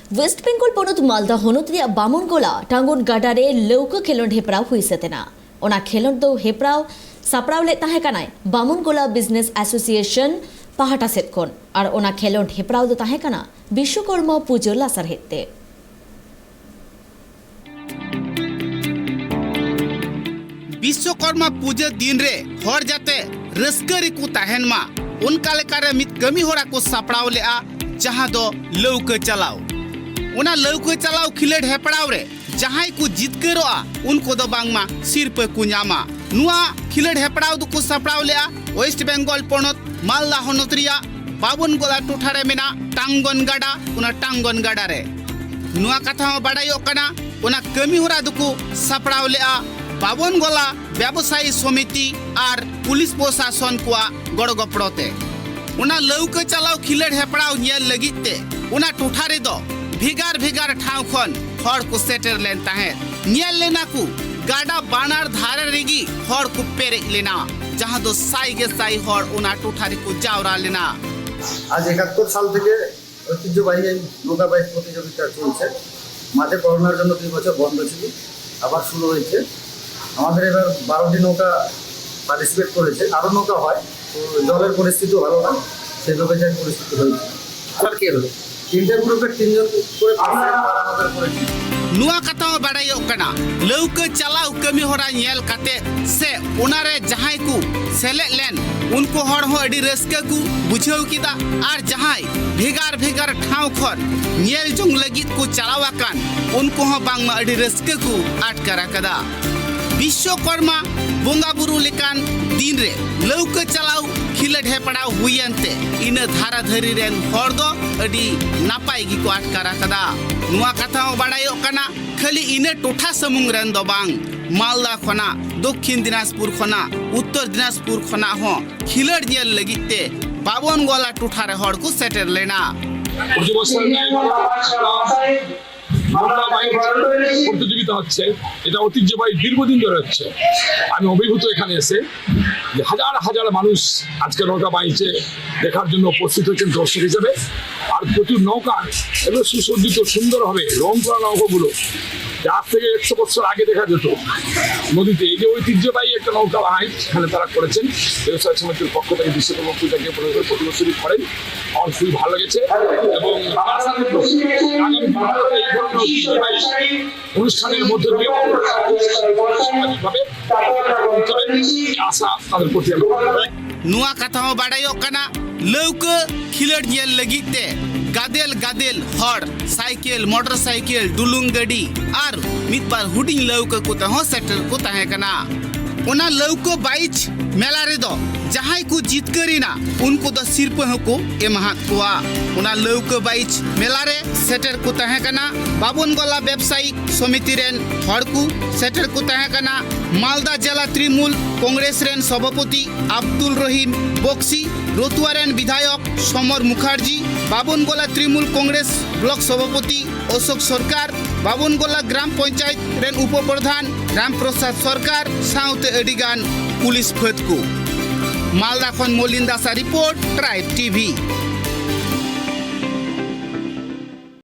Waste Bengal पनत Malda हनत रिया बामनगोला टांगन गाडारे लौका खेलोड हेपराव हुइसेतेना ओना खेलोड दो हेपराव सापराव ले ताहे कानाय बामनगोला बिजनेस एसोसिएशन पाहाटा सेट खन और ओना खेलोड हेपराव दो ताहे काना विश्वकर्मा पुजो लासार हेते विश्वकर्मा पूजा दिन रे हर जाते रस्करी को ताहेन मा उनका लेकारे मित कमी होरा को सापड़ाव लेआ जहां दो लौका चलाओ उना लौका चलाओ खिलेड हेपड़ाव रे जहां को जितकरोआ उनको दो बांगमा सिरपे को न्यामा नुआ खिलेड हेपड़ाव दो को सापड़ाव लेआ वेस्ट बेंगल पनत मालदा हनत रिया बाबनगोला टोठारे मेना टांगन गाडा उना टांगन गाडा रे नुआ कथा बाडायो कना उना कमी होरा दो को सापड़ाव लेआ बाबनगोला व्यवसायी समिति और पुलिस प्रशासन को गड़गपड़ते उना लौका चलाओ खिलेड हेपड़ाव नेल लगिते उना टोठारे दो भिगार भिगार ठाव खन हर को सेटर लेन ताहे नेल लेना को गाडा बानार धारे रेगी हर को पेरे लेना जहां दो साई गे साई हर उना टोठारे को जावरा लेना आज 71 সাল থেকে ঐতিহ্যবাহী নৌকা বাইচ প্রতিযোগিতা চলছে মাঝে করোনার জন্য 2 বছর বন্ধ ছিল আবার শুরু হয়েছে আমাদের এবার 12টি নৌকা পার্টিসিপেট করেছে আরো নৌকা হয় তো জলের পরিস্থিতি ভালো না সেভাবে যে পরিস্থিতি হয়েছে স্যার কি হলো তিনটা গ্রুপের তিনজন করে আমাদের করেছে नुआ कथा बाडायो कना लौका चलाओ कमी होरा नेल काते से उनारे जहां को सेले लेन उनको हर हो अडी रस्का को बुझाव किदा और जहां भेगार भेगार ठाव खन नेल जोंग लगित को चलावाकान उनको हो बांगमा अडी रस्का को आटकारा कदा विश्वकर्मा बोंगा बुरु लेकान दिन रे लौका चलाओ खिलेड हेपड़ाव हुयंते इन धारा धरी रेन हर दो अडी नापाय गी को आटकारा कदा नुआ कथा बाडायो कना खाली इन टोठा समुंग रेन दो बांग मालदा खना दक्षिण दिनाजपुर खना उत्तर दिनाजपुर खना हो खिलेड नेल लगिते बाबनगोला टोठारे हर को सेटर लेना প্রতিযোগিতা হচ্ছে এটা ঐতিহ্যবাহী দীর্ঘদিন ধরে হচ্ছে আমি অভিভূত এখানে এসে যে হাজার হাজার মানুষ আজকে নৌকা বাইচে দেখার জন্য উপস্থিত হয়েছেন দর্শক হিসেবে আর প্রচুর নৌকা এগুলো সুসজ্জিত সুন্দর হবে রং করা নৌকাগুলো আজ থেকে 100 বছর আগে দেখা যেত নদীতে এই যে ঐতিহ্যবাহী একটা নৌকা বাইচ এখানে তারা করেছেন ব্যবসায়ী সমিতির পক্ষ থেকে বিশ্বকর্মা পূজাকে প্রতি বছরই করেন আমার খুবই ভালো লেগেছে এবং অনুষ্ঠানের মধ্যে দিয়ে আশা তাদের প্রতি नुआ कथा बाडायो कना लौका खिलेड नेल लगिते गादेल गादेल हर साइकिल मोटरसाइकिल डुलुंग गाड़ी और मितबार हुडिंग लौका को तहो सेटर को ताहे कना उना लौका बाइच मेला रे दो जहां को जितकरीना उनको द सिरप को एमहात कोआ उना लौका बाइच मेला रे सेटर को ताहे कना बाबनगोला व्यवसायी समिति रेन हर को सेटर को ताहे कना मालदा जिला तृणमूल कांग्रेस रेन सभापति आब्दुल रहीम बक्सी रतुआ रेन विधायक समर मुखार्जी बाबनगोला तृणमूल कांग्रेस ब्लॉक सभापति अशोक सरकार बाबनगोला ग्राम पंचायत रेन उपप्रधान रामप्रसाद सरकार साउते अडिगान पुलिस फत को मालदा खन मोलिंदासा रिपोर्ट ट्राइब टीवी।